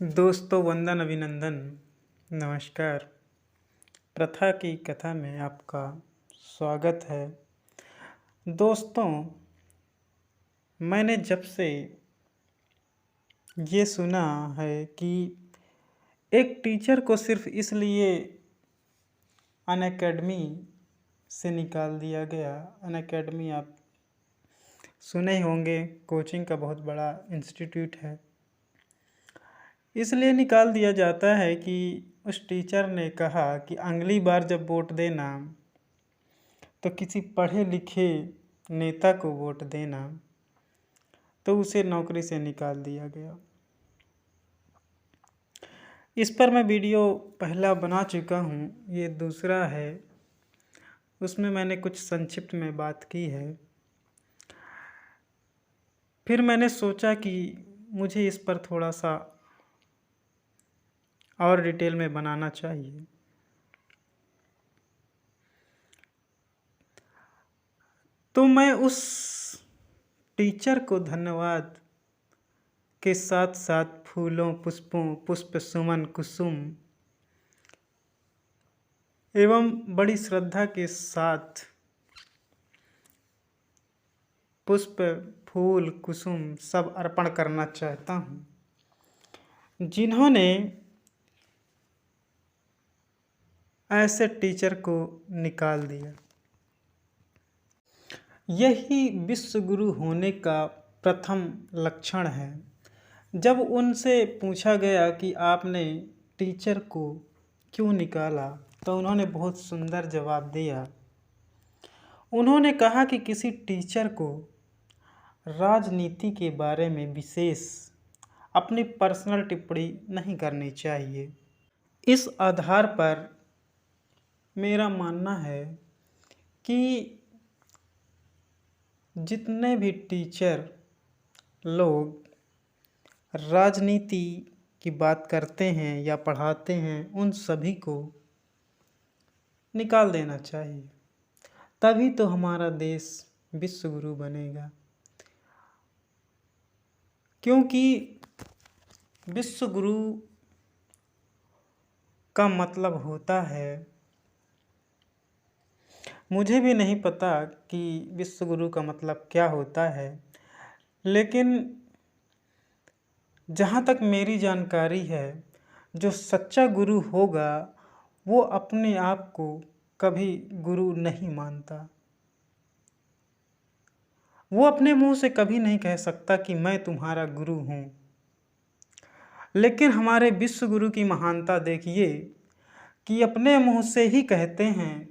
दोस्तों वंदन अभिनंदन नमस्कार। प्रथा की कथा में आपका स्वागत है। दोस्तों, मैंने जब से ये सुना है कि एक टीचर को सिर्फ इसलिए अनअकैडमी से निकाल दिया गया। अनअकैडमी आप सुने ही होंगे, कोचिंग का बहुत बड़ा इंस्टीट्यूट है। इसलिए निकाल दिया जाता है कि उस टीचर ने कहा कि अगली बार जब वोट देना तो किसी पढ़े लिखे नेता को वोट देना, तो उसे नौकरी से निकाल दिया गया। इस पर मैं वीडियो पहला बना चुका हूँ, ये दूसरा है। उसमें मैंने कुछ संक्षिप्त में बात की है। फिर मैंने सोचा कि मुझे इस पर थोड़ा सा और डिटेल में बनाना चाहिए। तो मैं उस टीचर को धन्यवाद के साथ साथ फूलों, पुष्पों, पुष्प सुमन, कुसुम एवं बड़ी श्रद्धा के साथ पुष्प, फूल, कुसुम सब अर्पण करना चाहता हूँ, जिन्होंने ऐसे टीचर को निकाल दिया। यही विश्व गुरु होने का प्रथम लक्षण है। जब उनसे पूछा गया कि आपने टीचर को क्यों निकाला, तो उन्होंने बहुत सुंदर जवाब दिया। उन्होंने कहा कि किसी टीचर को राजनीति के बारे में विशेष अपनी पर्सनल टिप्पणी नहीं करनी चाहिए। इस आधार पर मेरा मानना है कि जितने भी टीचर लोग राजनीति की बात करते हैं या पढ़ाते हैं, उन सभी को निकाल देना चाहिए। तभी तो हमारा देश विश्व गुरु बनेगा। क्योंकि विश्व गुरु का मतलब होता है, मुझे भी नहीं पता कि विश्व गुरु का मतलब क्या होता है, लेकिन जहाँ तक मेरी जानकारी है, जो सच्चा गुरु होगा वो अपने आप को कभी गुरु नहीं मानता। वो अपने मुंह से कभी नहीं कह सकता कि मैं तुम्हारा गुरु हूँ। लेकिन हमारे विश्व गुरु की महानता देखिए कि अपने मुंह से ही कहते हैं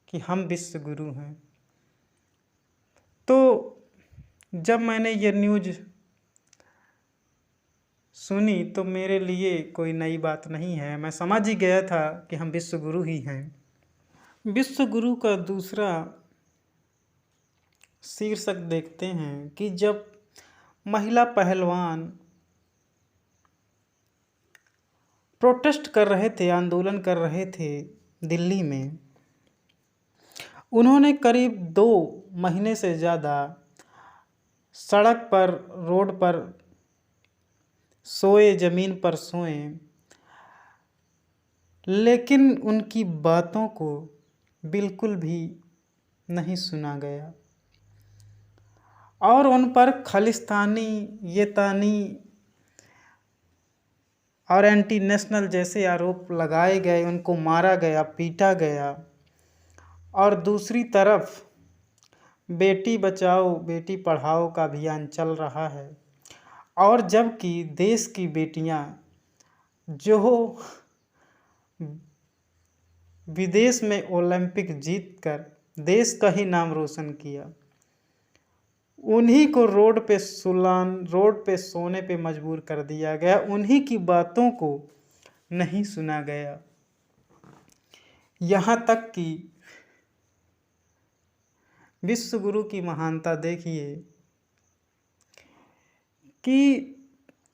कि हम विश्व गुरु हैं। तो जब मैंने ये न्यूज़ सुनी तो मेरे लिए कोई नई बात नहीं है। मैं समझ ही गया था कि हम विश्व गुरु ही हैं। विश्व गुरु का दूसरा शीर्षक देखते हैं कि जब महिला पहलवान प्रोटेस्ट कर रहे थे, आंदोलन कर रहे थे दिल्ली में, उन्होंने करीब 2 महीने से ज़्यादा सड़क पर, रोड पर सोए, ज़मीन पर सोए, लेकिन उनकी बातों को बिल्कुल भी नहीं सुना गया और उन पर खालिस्तानी, येतानी और एंटी नेशनल जैसे आरोप लगाए गए। उनको मारा गया, पीटा गया। और दूसरी तरफ बेटी बचाओ बेटी पढ़ाओ का अभियान चल रहा है, और जबकि देश की बेटियां जो विदेश में ओलंपिक जीतकर देश का ही नाम रोशन किया, उन्हीं को रोड पे सोने पे मजबूर कर दिया गया। उन्हीं की बातों को नहीं सुना गया। यहाँ तक कि विश्व गुरु की महानता देखिए कि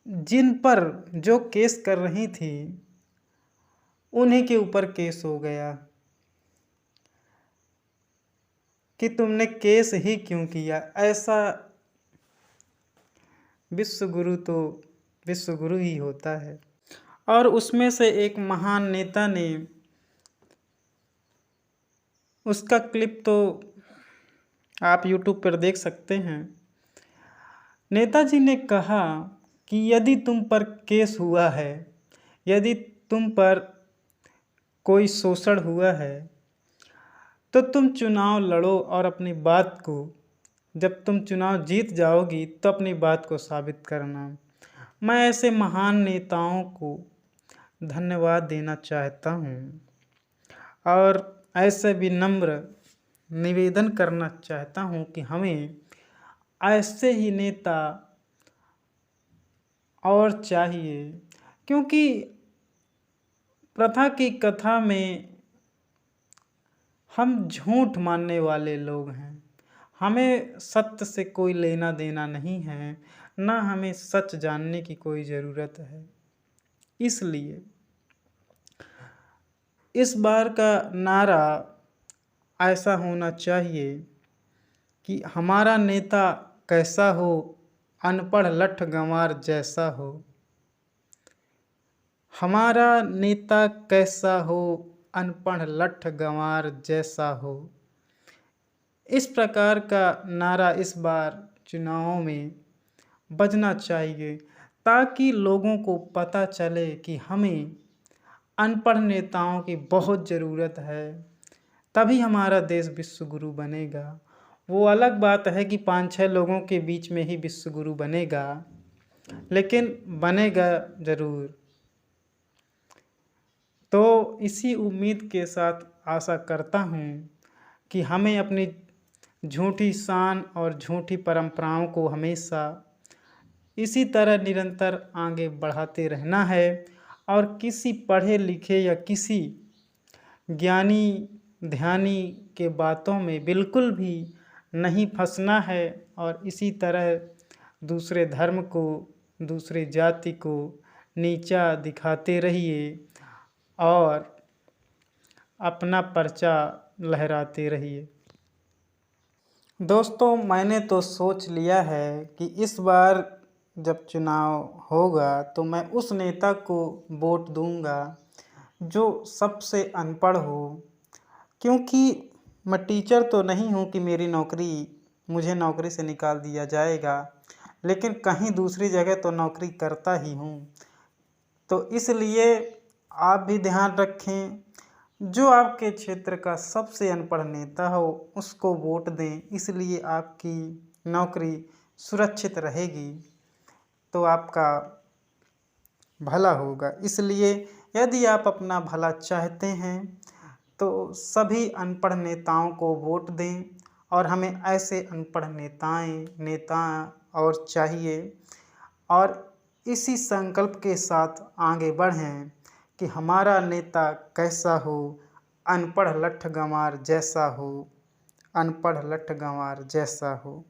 जिन पर जो केस कर रही थी, उन्हीं के ऊपर केस हो गया कि तुमने केस ही क्यों किया। ऐसा विश्व गुरु तो विश्वगुरु ही होता है। और उसमें से एक महान नेता ने, उसका क्लिप तो आप यूट्यूब पर देख सकते हैं। नेताजी ने कहा कि यदि तुम पर केस हुआ है, यदि तुम पर कोई शोषण हुआ है, तो तुम चुनाव लड़ो और अपनी बात को, जब तुम चुनाव जीत जाओगी तो अपनी बात को साबित करना। मैं ऐसे महान नेताओं को धन्यवाद देना चाहता हूँ और ऐसे विनम्र निवेदन करना चाहता हूँ कि हमें ऐसे ही नेता और चाहिए, क्योंकि प्रथा की कथा में हम झूठ मानने वाले लोग हैं। हमें सत्य से कोई लेना देना नहीं है, ना हमें सच जानने की कोई ज़रूरत है। इसलिए इस बार का नारा ऐसा होना चाहिए कि हमारा नेता कैसा हो, अनपढ़ लठ गंवार जैसा हो। हमारा नेता कैसा हो, अनपढ़ लठ गंवार जैसा हो। इस प्रकार का नारा इस बार चुनावों में बजना चाहिए, ताकि लोगों को पता चले कि हमें अनपढ़ नेताओं की बहुत ज़रूरत है, तभी हमारा देश विश्वगुरु बनेगा। वो अलग बात है कि 5-6 लोगों के बीच में ही विश्वगुरु बनेगा, लेकिन बनेगा ज़रूर। तो इसी उम्मीद के साथ आशा करता हूँ कि हमें अपनी झूठी शान और झूठी परंपराओं को हमेशा इसी तरह निरंतर आगे बढ़ाते रहना है और किसी पढ़े लिखे या किसी ज्ञानी ध्यानी के बातों में बिल्कुल भी नहीं फंसना है। और इसी तरह दूसरे धर्म को, दूसरी जाति को नीचा दिखाते रहिए और अपना पर्चा लहराते रहिए। दोस्तों, मैंने तो सोच लिया है कि इस बार जब चुनाव होगा तो मैं उस नेता को वोट दूंगा जो सबसे अनपढ़ हो, क्योंकि मैं टीचर तो नहीं हूँ कि मुझे नौकरी से निकाल दिया जाएगा, लेकिन कहीं दूसरी जगह तो नौकरी करता ही हूँ। तो इसलिए आप भी ध्यान रखें, जो आपके क्षेत्र का सबसे अनपढ़ नेता हो उसको वोट दें, इसलिए आपकी नौकरी सुरक्षित रहेगी, तो आपका भला होगा। इसलिए यदि आप अपना भला चाहते हैं तो सभी अनपढ़ नेताओं को वोट दें और हमें ऐसे अनपढ़ नेता और चाहिए। और इसी संकल्प के साथ आगे बढ़ें कि हमारा नेता कैसा हो, अनपढ़ लठ गंवार जैसा हो, अनपढ़ लठ गंवार जैसा हो।